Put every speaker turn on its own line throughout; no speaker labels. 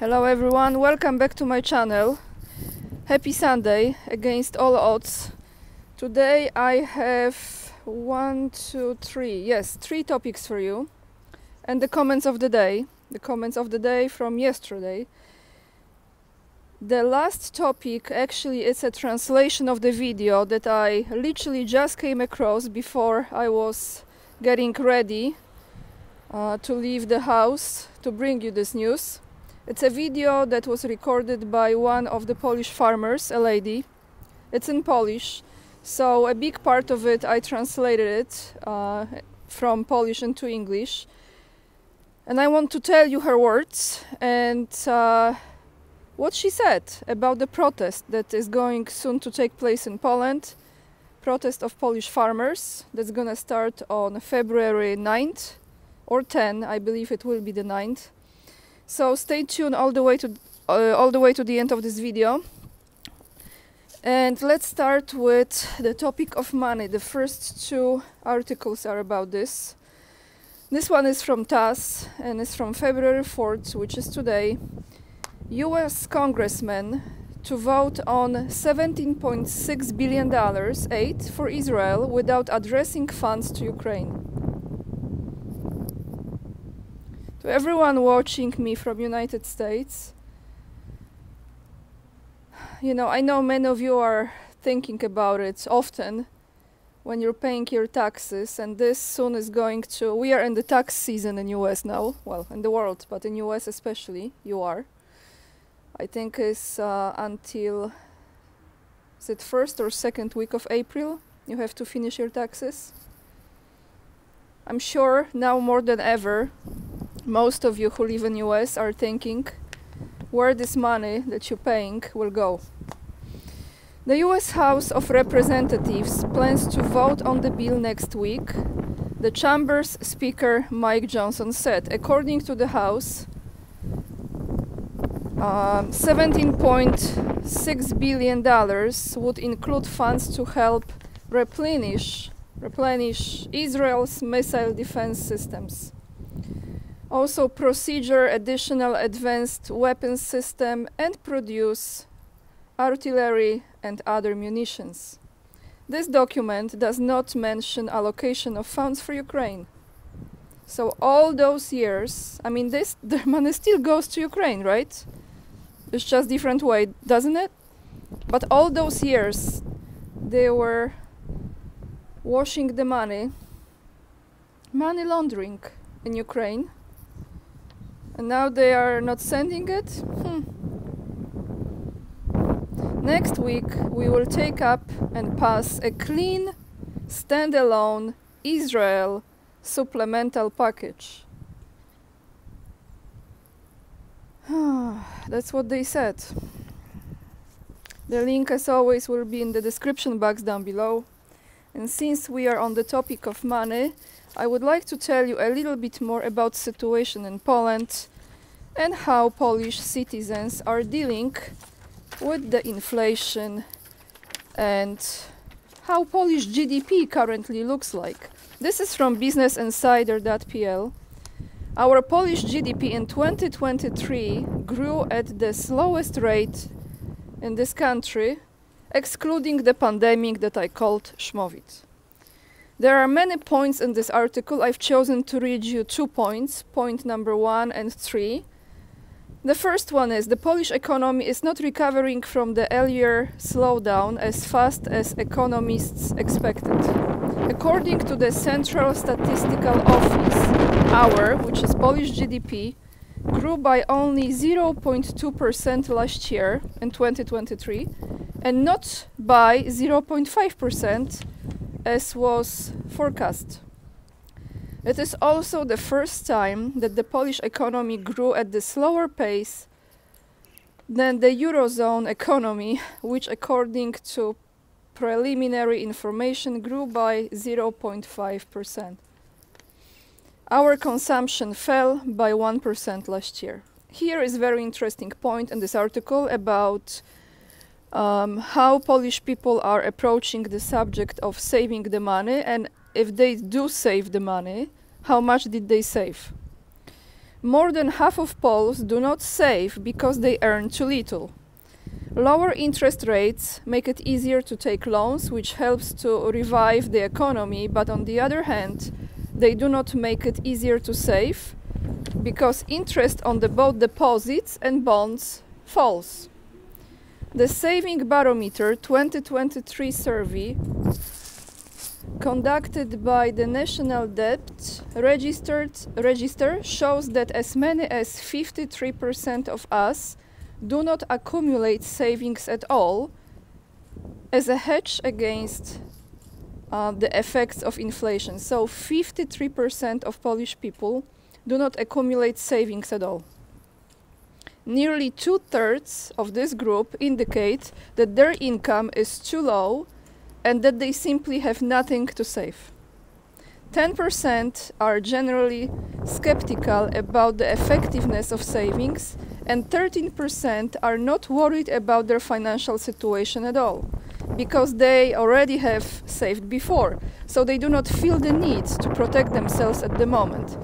Hello everyone, welcome back to my channel. Happy Sunday against all odds. Today I have three topics for you and the comments of the day. The comments of the day from yesterday. The last topic actually is a translation of the video that I literally just came across before I was getting ready to leave the house to bring you this news. It's a video that was recorded by one of the Polish farmers, a lady. It's in Polish, so a big part of it I translated it from Polish into English. And I want to tell you her words and what she said about the protest that is going soon to take place in Poland. Protest of Polish farmers that's gonna start on February 9th or 10th, I believe it will be the 9th. So stay tuned all the way to the end of this video. And let's start with the topic of money. The first two articles are about this. This one is from TASS and is from February 4th, which is today. US congressmen to vote on $17.6 billion aid for Israel without addressing funds to Ukraine. To everyone watching me from United States, I know many of you are thinking about it often when you're paying your taxes, and this soon is going to... We are in the tax season in US now, well, in the world, but in US especially, you are. I think it's until, is it first or second week of April, you have to finish your taxes. I'm sure now more than ever, most of you who live in US are thinking where this money that you're paying will go. The US House of Representatives plans to vote on the bill next week, the Chamber's Speaker Mike Johnson said. According to the House, $17.6 billion would include funds to help replenish Israel's missile defense systems. Also procedure additional advanced weapons system and produce artillery and other munitions. This document does not mention allocation of funds for Ukraine. So all those years, the money still goes to Ukraine, right? It's just different way, doesn't it? But all those years they were washing the money laundering in Ukraine. And now they are not sending it? Next week we will take up and pass a clean, standalone Israel supplemental package. That's what they said. The link, as always, will be in the description box down below. And since we are on the topic of money, I would like to tell you a little bit more about the situation in Poland and how Polish citizens are dealing with the inflation and how Polish GDP currently looks like. This is from businessinsider.pl. Our Polish GDP in 2023 grew at the slowest rate in this country, excluding the pandemic that I called Szmowit. There are many points in this article. I've chosen to read you 2 points, point number 1 and 3. The first one is the Polish economy is not recovering from the earlier slowdown as fast as economists expected. According to the Central Statistical Office, which is Polish GDP, grew by only 0.2% last year in 2023 and not by 0.5% as was forecast. It is also the first time that the Polish economy grew at the slower pace than the Eurozone economy, which according to preliminary information grew by 0.5%. Our consumption fell by 1% last year. Here is a very interesting point in this article about how Polish people are approaching the subject of saving the money, and if they do save the money, how much did they save? More than half of Poles do not save because they earn too little. Lower interest rates make it easier to take loans, which helps to revive the economy, but on the other hand, they do not make it easier to save because interest on both deposits and bonds falls. The Saving Barometer 2023 survey conducted by the National Debt Register shows that as many as 53% of us do not accumulate savings at all as a hedge against the effects of inflation. So 53% of Polish people do not accumulate savings at all. Nearly 2/3 of this group indicate that their income is too low and that they simply have nothing to save. 10% are generally skeptical about the effectiveness of savings, and 13% are not worried about their financial situation at all, because they already have saved before, so they do not feel the need to protect themselves at the moment.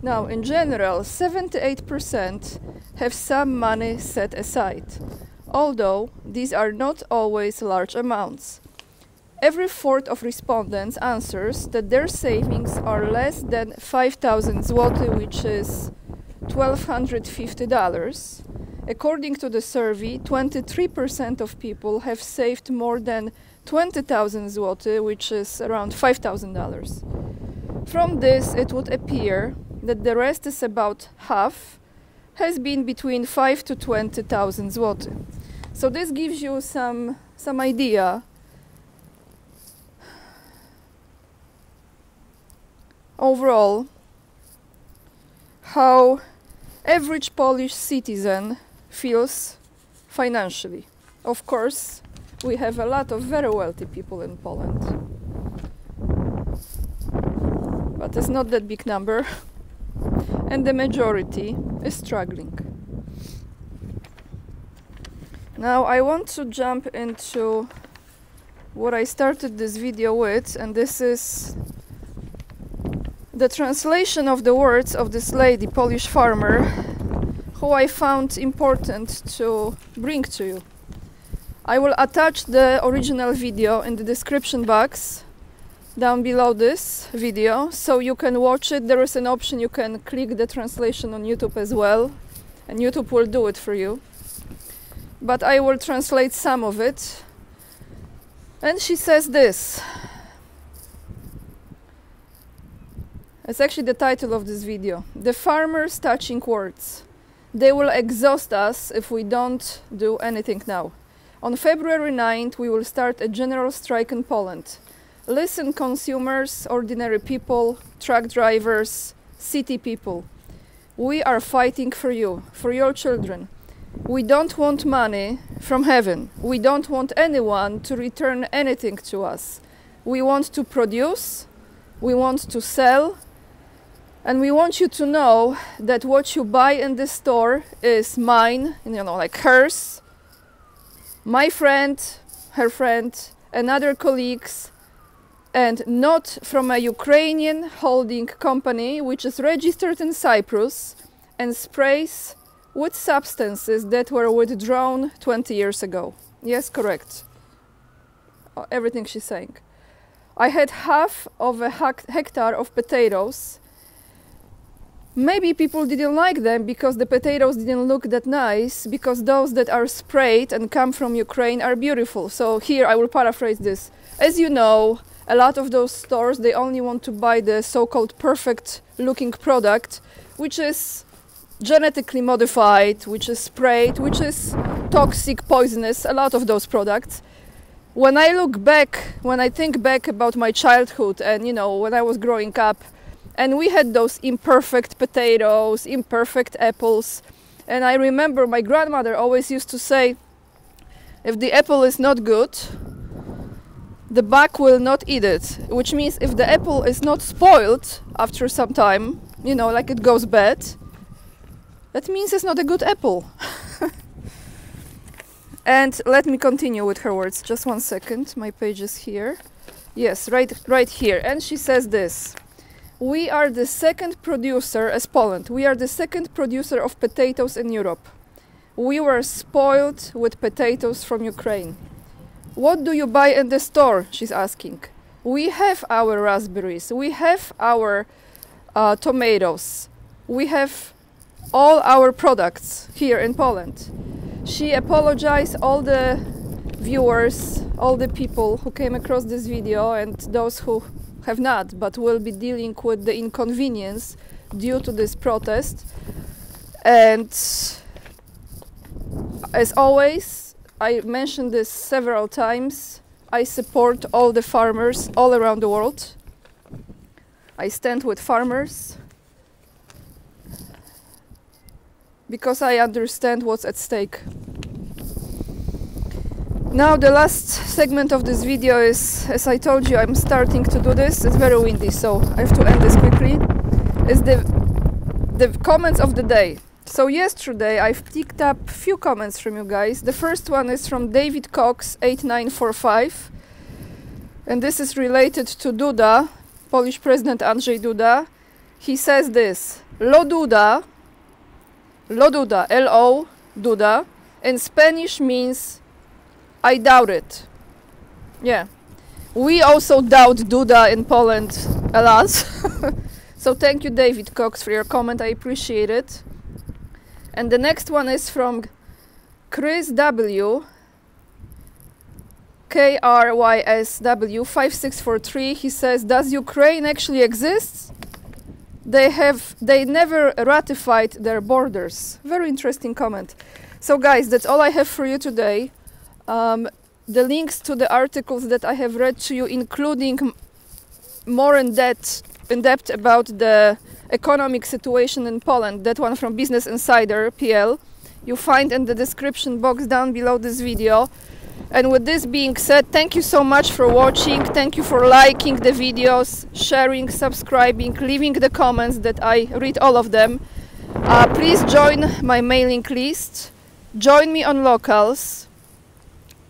Now, in general, 78% have some money set aside, although these are not always large amounts. Every fourth of respondents answers that their savings are less than 5,000 zloty, which is $1,250. According to the survey, 23% of people have saved more than 20,000 zloty, which is around $5,000. From this, it would appear that the rest is about half, has been between 5 to 20,000 zloty. So this gives you some idea overall how average Polish citizen feels financially. Of course, we have a lot of very wealthy people in Poland, but it's not that big number, and the majority is struggling. Now I want to jump into what I started this video with, and this is the translation of the words of this lady, Polish farmer, who I found important to bring to you. I will attach the original video in the description box down below this video, so you can watch it. There is an option you can click the translation on YouTube as well, and YouTube will do it for you. But I will translate some of it. And she says this. It's actually the title of this video. The farmer's touching words. They will exhaust us if we don't do anything now. On February 9th, we will start a general strike in Poland. Listen, consumers, ordinary people, truck drivers, city people. We are fighting for you, for your children. We don't want money from heaven. We don't want anyone to return anything to us. We want to produce, we want to sell, and we want you to know that what you buy in the store is mine, like hers, my friend, her friend, and other colleagues, and not from a Ukrainian holding company which is registered in Cyprus and sprays with substances that were withdrawn 20 years ago. Yes, correct. Everything she's saying. I had half of a hectare of potatoes. Maybe people didn't like them because the potatoes didn't look that nice, because those that are sprayed and come from Ukraine are beautiful. So here I will paraphrase this. As you know, a lot of those stores, they only want to buy the so-called perfect looking product, which is genetically modified, which is sprayed, which is toxic, poisonous, a lot of those products. When I look back, when I think back about my childhood and, when I was growing up, and we had those imperfect potatoes, imperfect apples, and I remember my grandmother always used to say, if the apple is not good, the buck will not eat it, which means if the apple is not spoiled after some time, like it goes bad, that means it's not a good apple. And let me continue with her words. Just one second. My page is here. Yes, right here. And she says this. We are the second producer, as Poland, we are the second producer of potatoes in Europe. We were spoiled with potatoes from Ukraine. What do you buy in the store? She's asking. We have our raspberries, we have our tomatoes, we have all our products here in Poland. She apologized all the viewers, all the people who came across this video and those who have not, but will be dealing with the inconvenience due to this protest. And as always, I mentioned this several times, I support all the farmers all around the world. I stand with farmers because I understand what's at stake. Now the last segment of this video is, as I told you, I'm starting to do this. It's very windy, so I have to end this quickly. Is the comments of the day. So yesterday I've picked up a few comments from you guys. The first one is from David Cox 8945, and this is related to Duda, Polish President Andrzej Duda. He says this: Lo Duda, L-O, Duda, in Spanish means I doubt it. Yeah. We also doubt Duda in Poland a lot. So thank you, David Cox, for your comment. I appreciate it. And the next one is from Chris W. KRYSW 5643. He says, does Ukraine actually exist? They never ratified their borders. Very interesting comment. So guys, that's all I have for you today. The links to the articles that I have read to you, including more in depth about the economic situation in Poland, that one from Business Insider PL, you find in the description box down below this video. And with this being said, thank you so much for watching. Thank you for liking the videos, sharing, subscribing, leaving the comments that I read all of them. Please join my mailing list. Join me on Locals.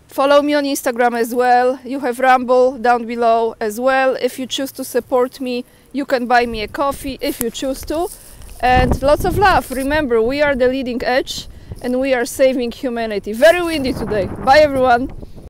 Follow me on Instagram as well. You have Rumble down below as well. If you choose to support me, you can buy me a coffee if you choose to. And lots of love. Remember, we are the leading edge and we are saving humanity. Very windy today. Bye everyone.